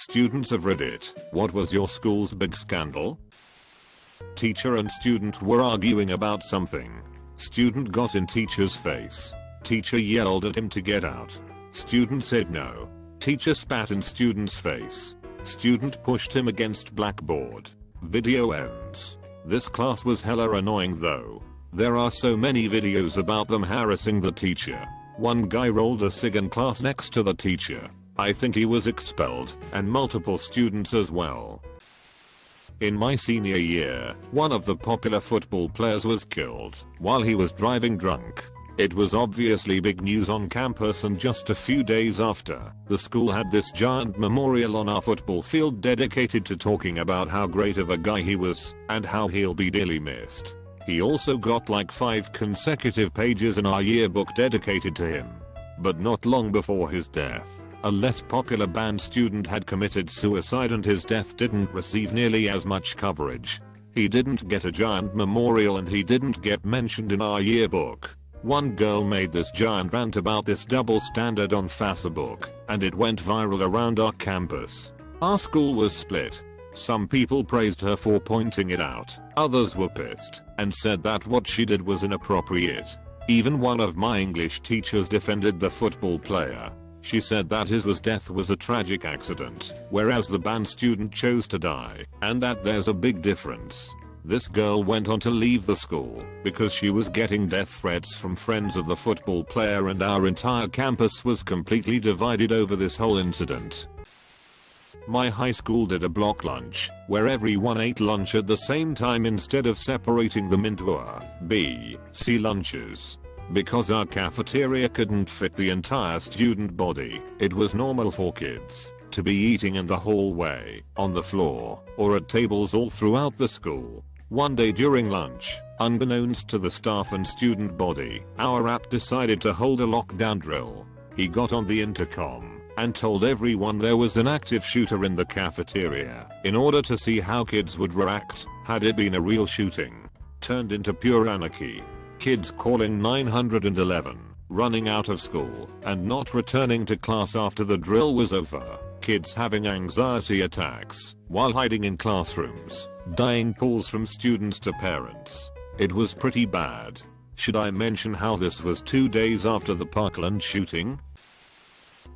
Students of Reddit, what was your school's big scandal? Teacher and student were arguing about something. Student got in teacher's face. Teacher yelled at him to get out. Student said no. Teacher spat in student's face. Student pushed him against blackboard. Video ends. This class was hella annoying though. There are so many videos about them harassing the teacher. One guy rolled a cig in class next to the teacher. I think he was expelled, and multiple students as well. In my senior year, one of the popular football players was killed while he was driving drunk. It was obviously big news on campus, and just a few days after, the school had this giant memorial on our football field dedicated to talking about how great of a guy he was and how he'll be dearly missed. He also got like 5 consecutive pages in our yearbook dedicated to him. But not long before his death, a less popular band student had committed suicide, and his death didn't receive nearly as much coverage. He didn't get a giant memorial and he didn't get mentioned in our yearbook. One girl made this giant rant about this double standard on Facebook, and it went viral around our campus. Our school was split. Some people praised her for pointing it out, others were pissed and said that what she did was inappropriate. Even one of my English teachers defended the football player. She said that his death was a tragic accident, whereas the band student chose to die, and that there's a big difference. This girl went on to leave the school because she was getting death threats from friends of the football player, and our entire campus was completely divided over this whole incident. My high school did a block lunch, where everyone ate lunch at the same time instead of separating them into A, B, C lunches. Because our cafeteria couldn't fit the entire student body, it was normal for kids to be eating in the hallway, on the floor, or at tables all throughout the school. One day during lunch, unbeknownst to the staff and student body, our app decided to hold a lockdown drill. He got on the intercom and told everyone there was an active shooter in the cafeteria in order to see how kids would react had it been a real shooting. Turned into pure anarchy. Kids calling 911, running out of school, and not returning to class after the drill was over. Kids having anxiety attacks while hiding in classrooms. Dying calls from students to parents. It was pretty bad. Should I mention how this was 2 days after the Parkland shooting?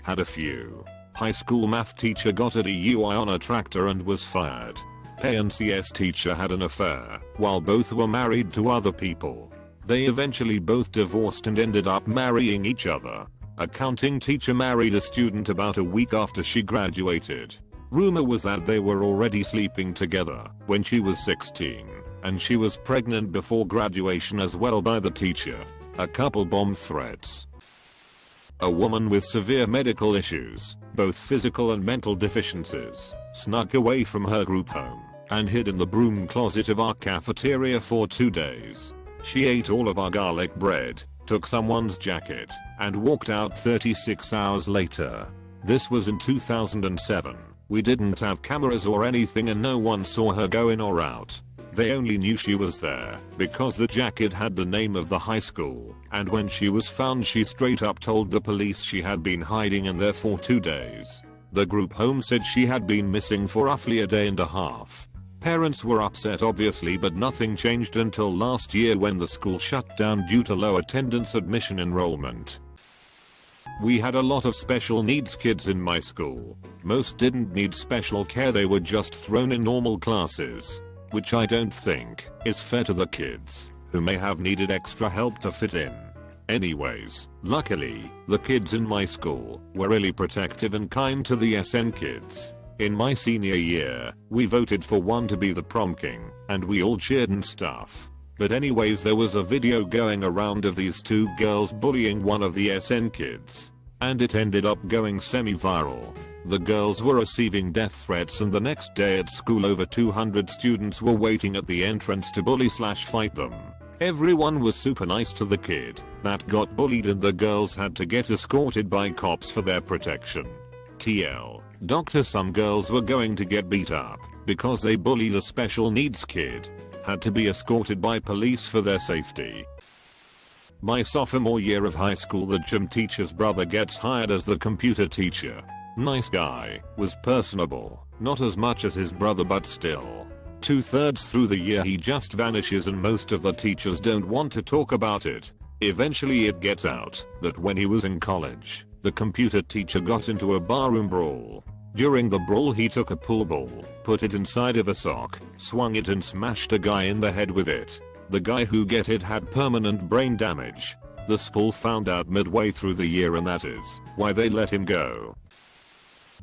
Had a few. High school math teacher got a DUI on a tractor and was fired. PNCS teacher had an affair while both were married to other people. They eventually both divorced and ended up marrying each other. Accounting teacher married a student about a week after she graduated. Rumor was that they were already sleeping together when she was 16, and she was pregnant before graduation as well by the teacher. A couple bomb threats. A woman with severe medical issues, both physical and mental deficiencies, snuck away from her group home and hid in the broom closet of our cafeteria for 2 days. She ate all of our garlic bread, took someone's jacket, and walked out 36 hours later. This was in 2007. We didn't have cameras or anything and no one saw her go in or out. They only knew she was there because the jacket had the name of the high school, and when she was found she straight up told the police she had been hiding in there for 2 days. The group home said she had been missing for roughly a day and a half. Parents were upset obviously, but nothing changed until last year when the school shut down due to low attendance admission enrollment. We had a lot of special needs kids in my school. Most didn't need special care, they were just thrown in normal classes, which I don't think is fair to the kids who may have needed extra help to fit in. Anyways, luckily, the kids in my school were really protective and kind to the SN kids. In my senior year, we voted for one to be the prom king, and we all cheered and stuff. But anyways, there was a video going around of these 2 girls bullying one of the SN kids, and it ended up going semi-viral. The girls were receiving death threats, and the next day at school over 200 students were waiting at the entrance to bully/fight them. Everyone was super nice to the kid that got bullied, and the girls had to get escorted by cops for their protection. TL. Doctor, some girls were going to get beat up because they bullied a special needs kid. Had to be escorted by police for their safety. My sophomore year of high school, the gym teacher's brother gets hired as the computer teacher. Nice guy, was personable, not as much as his brother but still. 2/3 through the year he just vanishes and most of the teachers don't want to talk about it. Eventually it gets out that when he was in college, the computer teacher got into a barroom brawl. During the brawl he took a pool ball, put it inside of a sock, swung it and smashed a guy in the head with it. The guy who got hit had permanent brain damage. The school found out midway through the year and that is why they let him go.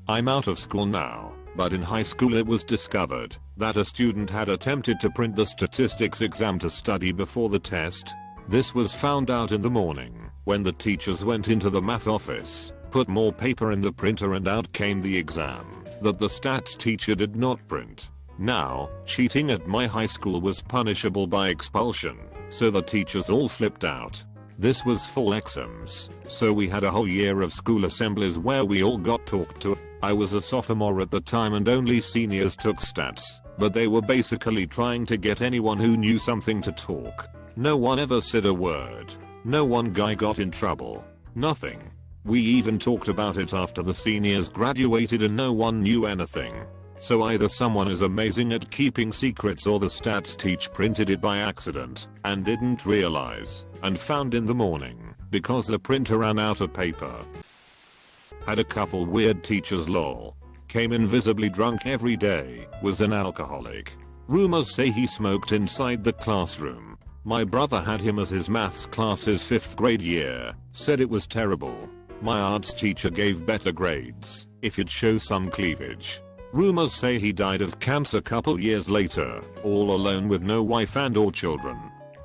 I'm out of school now, but in high school it was discovered that a student had attempted to print the statistics exam to study before the test. This was found out in the morning when the teachers went into the math office, put more paper in the printer and out came the exam that the stats teacher did not print. Now, cheating at my high school was punishable by expulsion, so the teachers all flipped out. This was fall exams, so we had a whole year of school assemblies where we all got talked to. I was a sophomore at the time and only seniors took stats, but they were basically trying to get anyone who knew something to talk. No one ever said a word. No one guy got in trouble. Nothing. We even talked about it after the seniors graduated and no one knew anything. So either someone is amazing at keeping secrets or the stats teacher printed it by accident and didn't realize and found in the morning because the printer ran out of paper. Had a couple weird teachers lol. Came invisibly drunk every day, was an alcoholic. Rumors say he smoked inside the classroom. My brother had him as his maths class's 5th grade year, said it was terrible. My arts teacher gave better grades if you'd show some cleavage. Rumors say he died of cancer couple years later, all alone with no wife and or children.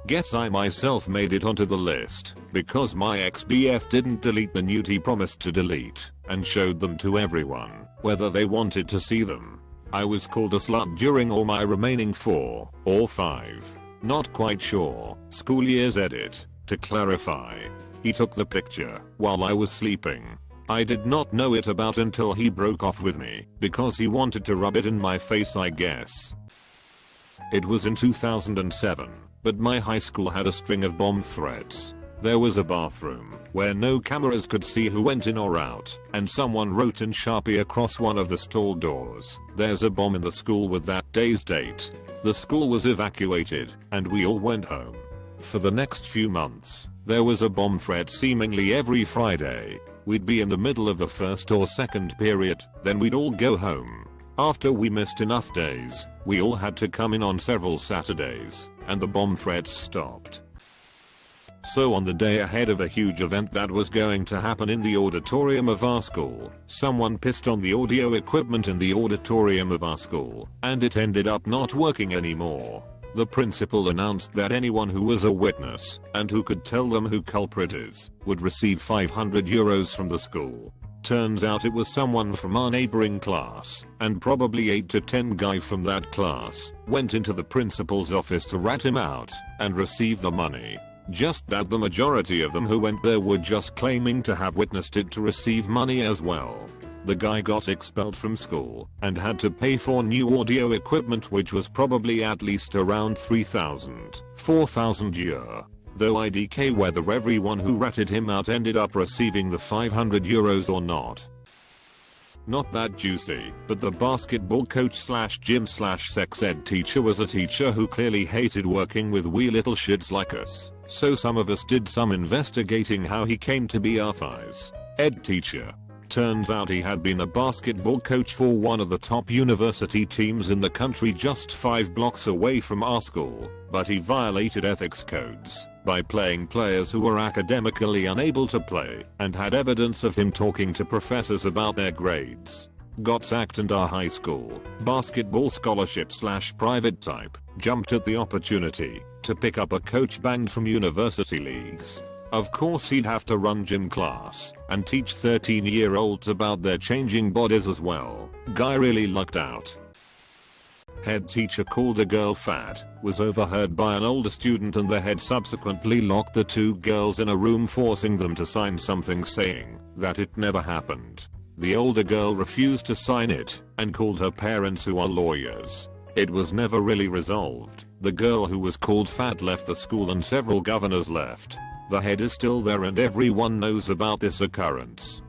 Guess I myself made it onto the list because my ex-BF didn't delete the nude he promised to delete and showed them to everyone, whether they wanted to see them. I was called a slut during all my remaining 4 or 5, not quite sure, school years edit. To clarify, he took the picture while I was sleeping. I did not know it about until he broke off with me because he wanted to rub it in my face I guess. It was in 2007, but my high school had a string of bomb threats. There was a bathroom where no cameras could see who went in or out, and someone wrote in Sharpie across one of the stall doors, "There's a bomb in the school with that day's date." The school was evacuated, and we all went home. For the next few months, there was a bomb threat seemingly every Friday. We'd be in the middle of the first or second period, then we'd all go home. After we missed enough days, we all had to come in on several Saturdays, and the bomb threats stopped. So on the day ahead of a huge event that was going to happen in the auditorium of our school, someone pissed on the audio equipment in the auditorium of our school, and it ended up not working anymore. The principal announced that anyone who was a witness and who could tell them who culprit is would receive €500 from the school. Turns out it was someone from our neighboring class, and probably 8 to 10 guys from that class went into the principal's office to rat him out and receive the money. Just that the majority of them who went there were just claiming to have witnessed it to receive money as well. The guy got expelled from school and had to pay for new audio equipment which was probably at least around 3,000, 4,000 €. Though IDK whether everyone who ratted him out ended up receiving the €500 or not. Not that juicy, but the basketball coach slash gym slash sex ed teacher was a teacher who clearly hated working with wee little shits like us, so some of us did some investigating how he came to be our phys ed teacher. Turns out he had been a basketball coach for one of the top university teams in the country just 5 blocks away from our school, but he violated ethics codes by playing players who were academically unable to play and had evidence of him talking to professors about their grades. Got sacked and our high school, basketball scholarship slash private type, jumped at the opportunity to pick up a coach banned from university leagues. Of course he'd have to run gym class and teach 13-year-olds about their changing bodies as well. Guy really lucked out. Head teacher called a girl fat, was overheard by an older student and the head subsequently locked the 2 girls in a room forcing them to sign something saying that it never happened. The older girl refused to sign it and called her parents who are lawyers. It was never really resolved. The girl who was called fat left the school and several governors left. The head is still there and everyone knows about this occurrence.